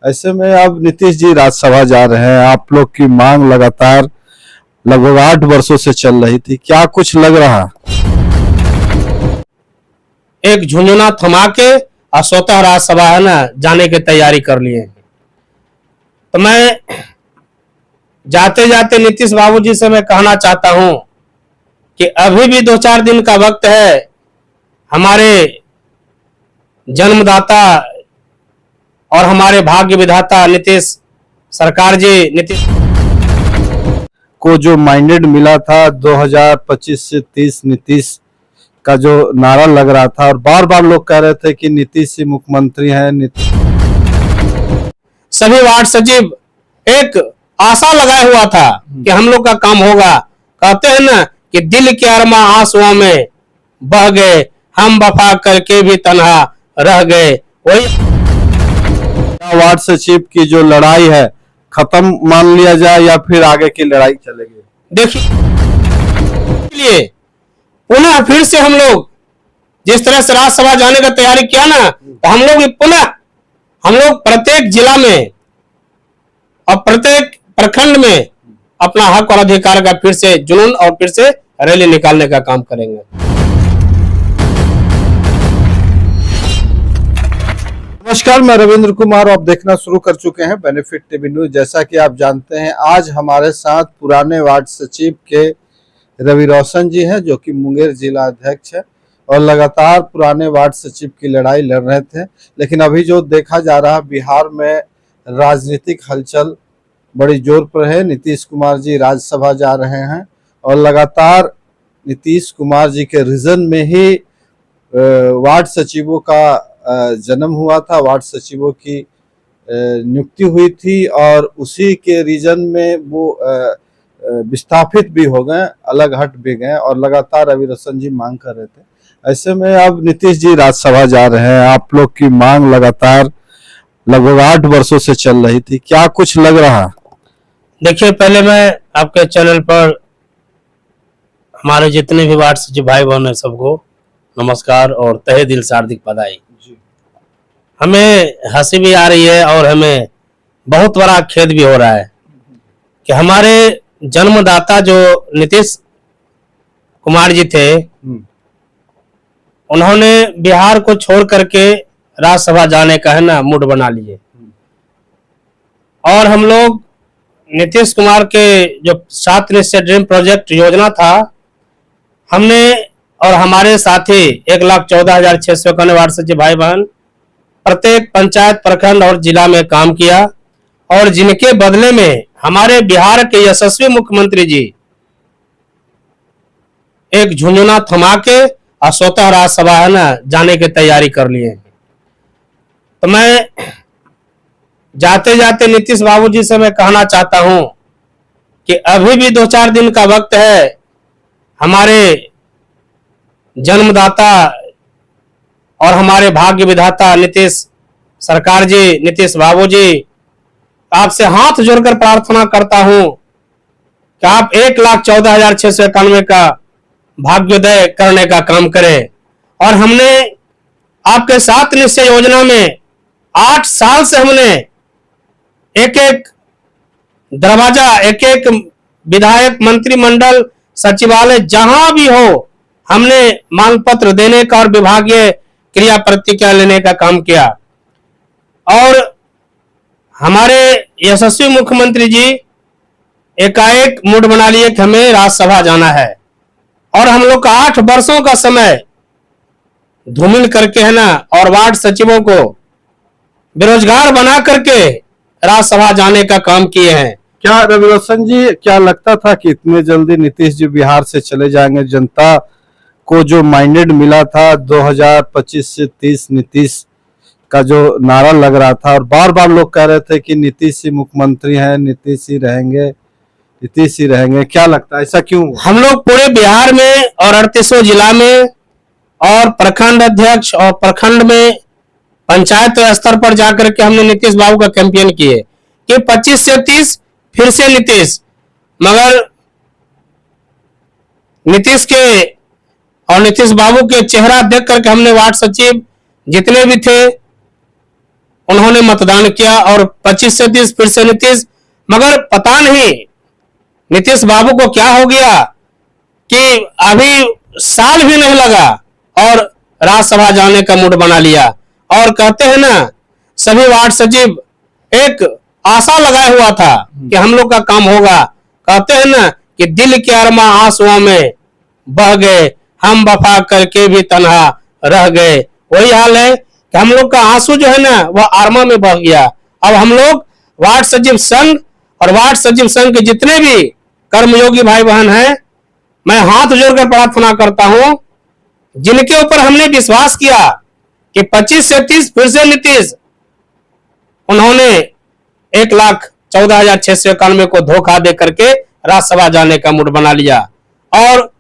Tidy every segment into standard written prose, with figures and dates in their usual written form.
ऐसे में अब नीतीश जी राज्यसभा जा रहे हैं। आप लोग की मांग लगातार लगभग 8 वर्षों से चल रही थी, क्या कुछ लग रहा? एक झुंझुना थमा के और स्वतः राज्यसभा है ना जाने की तैयारी कर लिए हैं। तो मैं जाते जाते नीतीश बाबू जी से मैं कहना चाहता हूं कि अभी भी 2-4 दिन का वक्त है। हमारे जन्मदाता और हमारे भाग्य विधाता नीतीश सरकार जी, नीतीश को जो माइंडेड मिला था 2025 से 30 नीतीश का जो नारा लग रहा था, और बार बार लोग कह रहे थे कि नीतीश ही मुख्यमंत्री हैं। सभी वार्ड सचिव एक आशा लगाया हुआ था कि हम लोग का काम होगा। कहते हैं ना कि दिल के अरमा आंसुओं में बह गए, हम वफा करके भी तन्हा रह गए। वही वार्ड सचिव की जो लड़ाई है खत्म मान लिया जाए या फिर आगे की लड़ाई चलेगी? देखिए, पुनः फिर से हम लोग जिस तरह से राज्यसभा जाने का तैयारी किया ना, तो हम लोग प्रत्येक जिला में और प्रत्येक प्रखंड में अपना हक और अधिकार का फिर से जुनून और फिर से रैली निकालने का काम करेंगे। नमस्कार, मैं रविंद्र कुमार, आप देखना शुरू कर चुके हैं बेनिफिट टीवी न्यूज। जैसा कि आप जानते हैं, आज हमारे साथ पुराने वार्ड सचिव के रवि रोशन जी हैं, जो कि मुंगेर जिला अध्यक्ष है और लगातार पुराने वार्ड सचिव की लड़ाई लड़ रहे थे। लेकिन अभी जो देखा जा रहा, बिहार में राजनीतिक हलचल बड़ी जोर पर है। नीतीश कुमार जी राज्यसभा जा रहे हैं और लगातार नीतीश कुमार जी के रीजन में ही वार्ड सचिवों का जन्म हुआ था, वार्ड सचिवों की नियुक्ति हुई थी और उसी के रीजन में वो विस्थापित भी हो गए, अलग हट भी गए और लगातार रवि रोशन जी मांग कर रहे थे। ऐसे में अब नीतीश जी राज्यसभा जा रहे हैं। आप लोग की मांग लगातार लगभग 8 वर्षों से चल रही थी, क्या कुछ लग रहा? देखिए, पहले मैं आपके चैनल पर हमारे जितने भी वार्ड सचिव भाई बहन है सबको नमस्कार और तहे दिल से हार्दिक बधाई। हमें हंसी भी आ रही है और हमें बहुत बड़ा खेद भी हो रहा है कि हमारे जन्मदाता जो नीतीश कुमार जी थे, उन्होंने बिहार को छोड़ करके राज्यसभा जाने का है ना मूड बना लिए। और हम लोग नीतीश कुमार के जो 7 निश्चय ड्रीम प्रोजेक्ट योजना था, हमने और हमारे साथी 1,14,691 वार्ड सचिव भाई बहन प्रत्येक पंचायत, प्रखंड और जिला में काम किया और जिनके बदले में हमारे बिहार के यशस्वी मुख्यमंत्री जी एक झुंझुना थमा के और स्वतः राज्यसभा है ना जाने की तैयारी कर लिए हैं। तो मैं जाते जाते नीतीश बाबू जी से मैं कहना चाहता हूं कि अभी भी 2-4 दिन का वक्त है। हमारे जन्मदाता और हमारे भाग्य विधाता नीतीश सरकार जी, नीतीश बाबू जी, आपसे हाथ जोड़कर प्रार्थना करता हूं कि आप 1,14,691 का भाग्योदय करने का काम करें। और हमने आपके 7 निश्चय योजना में 8 साल से हमने एक दरवाजा, एक विधायक, मंत्रिमंडल, सचिवालय जहां भी हो, हमने मांग पत्र देने का और विभागीय क्रिया प्रतिक्रिया लेने का काम किया। और हमारे यशस्वी मुख्यमंत्री जी एकाएक मूड बना लिए कि हमें राज्यसभा जाना है और हम लोग का 8 वर्षों का समय धूमिल करके है ना और वार्ड सचिवों को बेरोजगार बना करके राज्यसभा जाने का काम किए हैं। क्या रवि रोशन जी, क्या लगता था कि इतने जल्दी नीतीश जी बिहार से चले जाएंगे? जनता को जो माइंडेड मिला था 2025 से 30 नीतीश का जो नारा लग रहा था, और बार बार लोग कह रहे थे कि नीतीश ही मुख्यमंत्री हैं, नीतीश ही रहेंगे, नीतीश ही रहेंगे, क्या लगता है ऐसा क्यों? हम लोग पूरे बिहार में और 38 जिला में और प्रखंड अध्यक्ष और प्रखंड में पंचायत स्तर पर जाकर के हमने नीतीश बाबू का कैंपेन किए कि 25 से 30 फिर से नीतीश। मगर नीतीश के और नीतीश बाबू के चेहरा देख करके हमने वार्ड सचिव जितने भी थे उन्होंने मतदान किया और 25 से 30 फिर से नीतीश। मगर पता नहीं नीतीश बाबू को क्या हो गया कि अभी साल भी नहीं लगा और राज्यसभा जाने का मूड बना लिया। और कहते हैं ना, सभी वार्ड सचिव एक आशा लगाया हुआ था कि हम लोग का काम होगा। कहते हैं ना कि दिल के अरमा आंसुओं में बह गए, हम वफा करके भी तन्हा रह गए। वही हाल है कि हम लोग का आंसू जो है ना वह अरमा में बह गया। अब हम लोग वार्ड सचिव संघ और वार्ड सचिव संघ के जितने भी कर्मयोगी भाई बहन हैं, मैं हाथ जोड़कर प्रार्थना करता हूं, जिनके ऊपर हमने विश्वास किया कि 25 से 30 फिर से नीतीश, उन्होंने 1,14,691 को धोखा दे करके राज्यसभा जाने का मूड बना लिया। और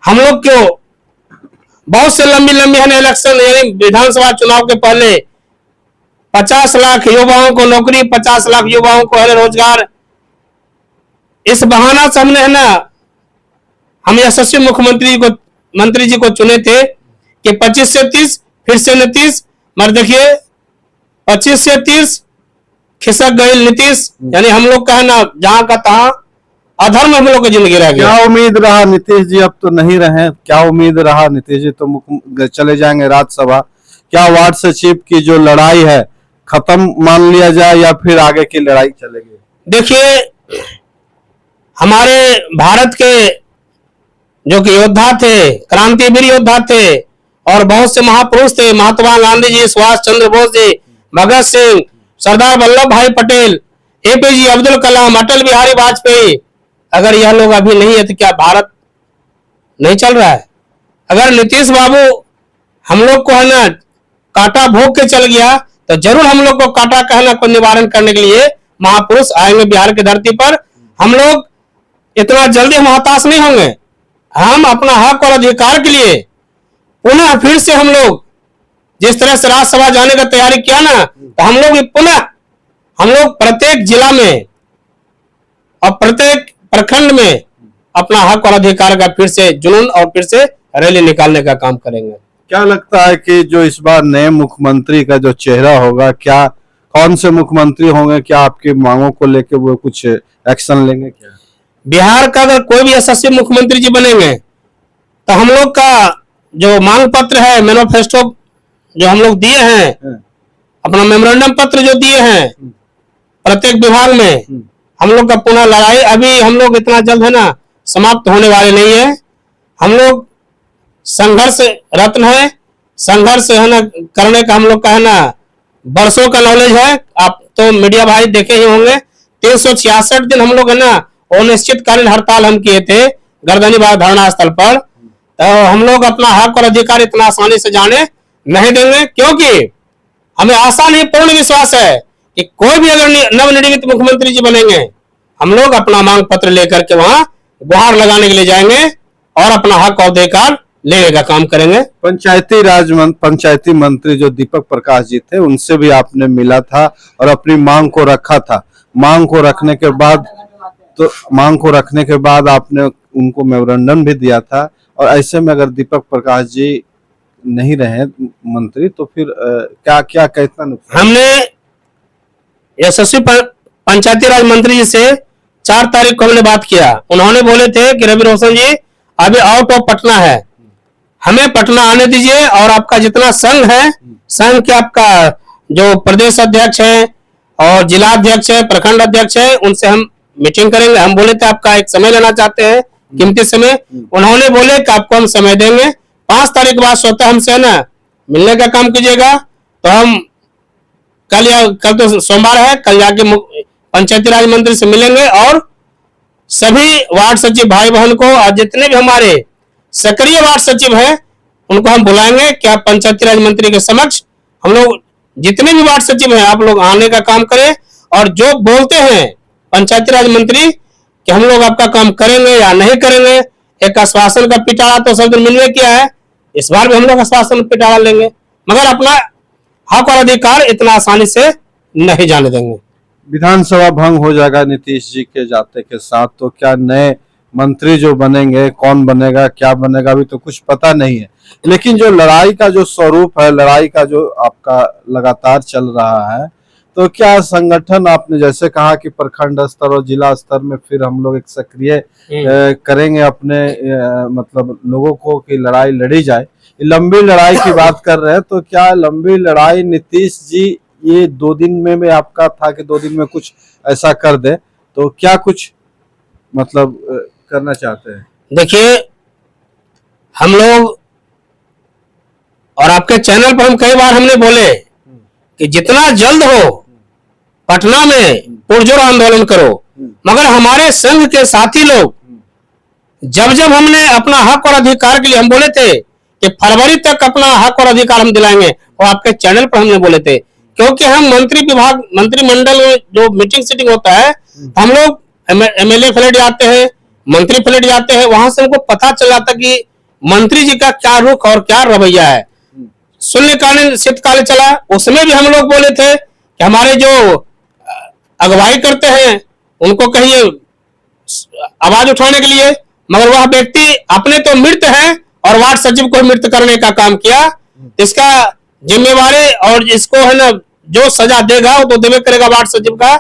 हम लोग क्यों बहुत से लंबी लंबी है इलेक्शन, यानी विधानसभा चुनाव के पहले 50 लाख युवाओं को नौकरी, 50 लाख युवाओं को है रोजगार, इस बहाना से हमने है ना, हम यशस्वी मंत्री जी को चुने थे कि 25 से 30 फिर से नीतीश। मगर देखिए 25 से 30 खिसक गए नीतीश, यानी हम लोग का है ना जहां का तहां अधर्म हम लोग की जिंदगी रह गया। क्या उम्मीद रहा नीतीश जी अब तो नहीं रहे, क्या उम्मीद रहा नीतीश जी तो चले जाएंगे राज्यसभा? क्या वार्ड सचिव की जो लड़ाई है खत्म मान लिया जाए या फिर आगे की लड़ाई चलेगी? देखिए हमारे भारत के जो कि योद्धा थे, क्रांतिवीर योद्धा थे और बहुत से महापुरुष थे, महात्मा गांधी जी, सुभाष चंद्र बोस जी, भगत सिंह, सरदार वल्लभ भाई पटेल, एपीजे अब्दुल कलाम, अटल बिहारी वाजपेयी, अगर यह लोग अभी नहीं है तो क्या भारत नहीं चल रहा है? अगर नीतीश बाबू हम लोग को है ना कांटा भोग के चल गया तो जरूर हम लोग को कांटा कहना को निवारण करने के लिए महापुरुष आएंगे बिहार की धरती पर। हम लोग इतना जल्दी हम हताश नहीं होंगे। हम अपना हक और अधिकार के लिए पुनः फिर से हम लोग जिस तरह से राज्यसभा जाने का तैयारी किया ना, तो हम लोग पुनः हम लोग प्रत्येक जिला में और प्रत्येक प्रखंड में अपना हक और अधिकार का फिर से जुनून और फिर से रैली निकालने का काम करेंगे। क्या लगता है कि जो इस बार नए मुख्यमंत्री का जो चेहरा होगा, क्या कौन से मुख्यमंत्री होंगे? क्या आपकी मांगों को लेकर वो कुछ एक्शन लेंगे? क्या बिहार का अगर कोई भी यशस्वी मुख्यमंत्री जी बनेंगे तो हम लोग का जो मांग पत्र है, मैनिफेस्टो जो हम लोग दिए हैं, अपना मेमोरेंडम पत्र जो दिए हैं प्रत्येक विभाग में, हम लोग का पुनः लड़ाई अभी हम लोग इतना जल्द है ना समाप्त होने वाले नहीं है। हम लोग संघर्ष रत्न है, संघर्ष है ना करने का हम लोग का है ना बरसों का नॉलेज है। आप तो मीडिया भाई देखे ही होंगे, 366 दिन हम लोग है ना अनिश्चितकालीन हड़ताल हम किए थे गर्दनीबाग धरना स्थल पर। तो हम लोग अपना हक और अधिकार इतना आसानी से जाने नहीं देंगे, क्योंकि हमें आशा नहीं पूर्ण विश्वास है कि कोई भी अगर नवनिर्मित मुख्यमंत्री जी बनेंगे, हम लोग अपना मांग पत्र लेकर के वहां गुहार लगाने के लिए जाएंगे और अपना हक और अधिकार लेने का काम करेंगे। पंचायती मंत्री जो दीपक प्रकाश जी थे, उनसे भी आपने मिला था और अपनी मांग को रखा था। मांग को रखने के बाद आपने उनको मेमोरेंडम भी दिया था। और ऐसे में अगर दीपक प्रकाश जी नहीं रहे मंत्री तो फिर क्या क्या कहता नुकसान? हमने यशस्वी पंचायती राज मंत्री जी से 4 तारीख को हमने बात किया। उन्होंने बोले थे कि रवि रोशन जी अभी आउट ऑफ पटना है, हमें पटना आने दीजिए और आपका जितना संघ है, संघ के आपका जो प्रदेश अध्यक्ष है और जिला अध्यक्ष है, प्रखंड अध्यक्ष है, उनसे हम मीटिंग करेंगे। हम बोले थे आपका एक समय लेना चाहते हैं, कीमती समय। उन्होंने बोले कि आपको हम समय देंगे, 5 तारीख के बाद स्वतः हमसे है ना मिलने का काम कीजिएगा। तो हम कल तो सोमवार है, कल जाके पंचायती राज मंत्री से मिलेंगे और सभी वार्ड सचिव भाई बहन को और जितने भी हमारे सक्रिय वार्ड सचिव हैं उनको हम बुलाएंगे कि आप पंचायती राज मंत्री के समक्ष हम लोग जितने भी वार्ड सचिव हैं आप लोग आने का काम करें। और जो बोलते हैं पंचायती राज मंत्री कि हम लोग आपका काम करेंगे या नहीं करेंगे, एक आश्वासन का पिटारा तो सब दिन मिलने किया है, इस बार भी हम लोग आश्वासन पिटारा लेंगे, मगर अपना हक और अधिकार इतना आसानी से नहीं जाने देंगे। विधानसभा भंग हो जाएगा नीतीश जी के जाते के साथ, तो क्या नए मंत्री जो बनेंगे, कौन बनेगा क्या बनेगा अभी तो कुछ पता नहीं है, लेकिन जो लड़ाई का जो स्वरूप है, लड़ाई का जो आपका लगातार चल रहा है, तो क्या संगठन आपने जैसे कहा कि प्रखंड स्तर और जिला स्तर में फिर हम लोग एक सक्रिय करेंगे अपने मतलब लोगों को कि लड़ाई लड़ी जाए, लंबी लड़ाई की बात कर रहे हैं, तो क्या लंबी लड़ाई नीतीश जी ये 2 दिन में आपका था कि 2 दिन में कुछ ऐसा कर दे, तो क्या कुछ मतलब करना चाहते हैं? देखिए, हम लोग और आपके चैनल पर हम कई बार हमने बोले कि जितना जल्द हो पटना में पुरजोर आंदोलन करो, मगर हमारे संघ के साथी लोग जब जब हमने अपना हक और अधिकार के लिए हम बोले थे कि फरवरी तक अपना हक और अधिकार हम दिलाएंगे, और आपके चैनल पर हमने बोले थे, क्योंकि हम मंत्रिमंडल में जो मीटिंग सीटिंग होता है, हम लोग एमएलए फ्लैट जाते हैं, मंत्री फ्लैट जाते हैं, वहां से हमको पता चल जाता कि मंत्री जी का क्या रुख और क्या रवैया है। शून्यकालीन शीतकाल चला, उसमें भी हम लोग बोले थे कि हमारे जो अगुवाई करते हैं उनको कहिए आवाज उठाने के लिए, मगर वह व्यक्ति अपने तो मृत है और वार्ड सचिव को मृत करने का काम किया। इसका जिम्मेवारी और इसको है ना जो सजा देगा वो तो देवे करेगा वार्ड सचिव का,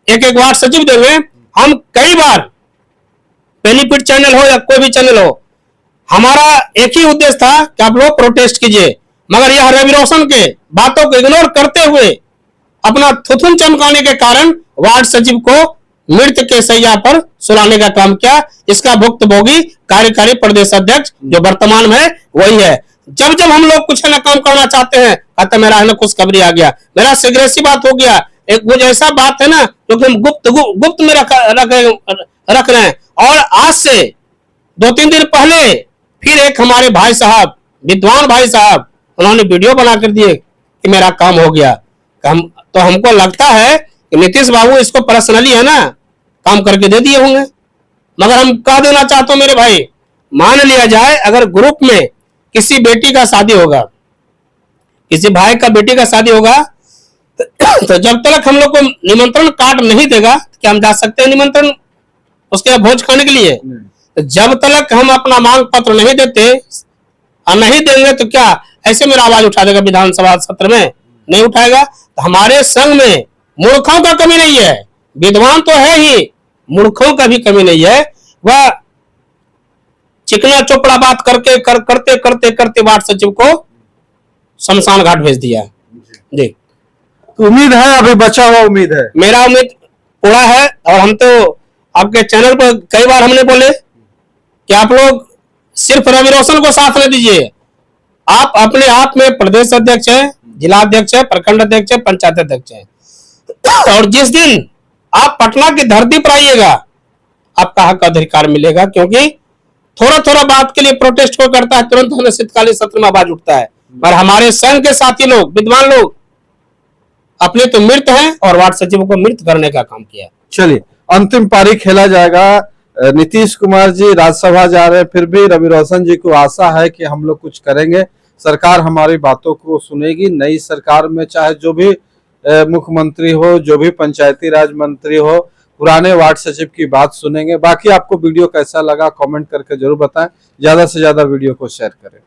एक एक वार्ड सचिव देंगे। हम कई बार बेनिफिट चैनल हो या कोई भी चैनल हो, हमारा एक ही उद्देश्य था कि आप लोग प्रोटेस्ट कीजिए, मगर यह रवि रोशन के बातों को इग्नोर करते हुए अपना थुथुन चमकाने के कारण वार्ड सचिव को मृत के सैया पर सुलाने का काम किया। इसका भुक्तभोगी कार्यकारी प्रदेश अध्यक्ष जो वर्तमान में वही है। जब जब हम लोग कुछ ना काम करना चाहते हैं, कहता मेरा है ना खुशखबरी आ गया, मेरा सिगरेसी बात हो गया, एक वो ऐसा बात है ना जो हम गुप्त में रख रहे हैं। और आज से 2-3 दिन पहले फिर एक हमारे भाई साहब, विद्वान भाई साहब, उन्होंने वीडियो बना कर दिए कि मेरा काम हो गया। तो हमको लगता है कि नीतीश बाबू इसको पर्सनली है ना काम करके दे दिए होंगे। मगर हम कह देना चाहते हो मेरे भाई, मान लिया जाए अगर ग्रुप में किसी बेटी का शादी होगा, किसी भाई का बेटी का शादी होगा, तो जब तक हम लोग को निमंत्रण कार्ड नहीं देगा क्या हम जा सकते हैं निमंत्रण उसके भोज खाने के लिए? तो जब तक हम अपना मांग पत्र नहीं देते और नहीं देंगे तो क्या ऐसे मेरा आवाज उठा देगा विधानसभा सत्र में? नहीं उठाएगा। तो हमारे संघ में मूर्खों का कमी नहीं है, विद्वान तो है ही, मूर्खों का भी कमी नहीं है। वह चिकना चोपड़ा बात करते करते वार्ड सचिव को शमशान घाट भेज दिया जी। उम्मीद है, अभी बचा हुआ उम्मीद है, मेरा उम्मीद पूरा है। और हम तो आपके चैनल पर कई बार हमने बोले कि आप लोग सिर्फ रवि रोशन को साथ न दीजिए, आप अपने आप में प्रदेश अध्यक्ष है, जिला अध्यक्ष है, प्रखंड अध्यक्ष है, पंचायत अध्यक्ष है, और जिस दिन आप पटना की धरती पर आइएगा आपका हक अधिकार मिलेगा। क्योंकि थोड़ा थोड़ा बात के लिए प्रोटेस्ट को करता है, तुरंत हमें शीतकालीन सत्र में आवाज उठता है। पर हमारे संघ के साथी लोग, विद्वान लोग अपने तो मृत हैं और वार्ड सचिव को मृत करने का काम किया। चलिए, अंतिम पारी खेला जाएगा। नीतीश कुमार जी राज्यसभा जा रहे हैं, फिर भी रवि रोशन जी को आशा है कि हम लोग कुछ करेंगे, सरकार हमारी बातों को सुनेगी। नई सरकार में चाहे जो भी मुख्यमंत्री हो, जो भी पंचायती राज मंत्री हो, पुराने वार्ड सचिव की बात सुनेंगे। बाकी आपको वीडियो कैसा लगा कमेंट करके जरूर बताएं, ज्यादा से ज्यादा वीडियो को शेयर करें।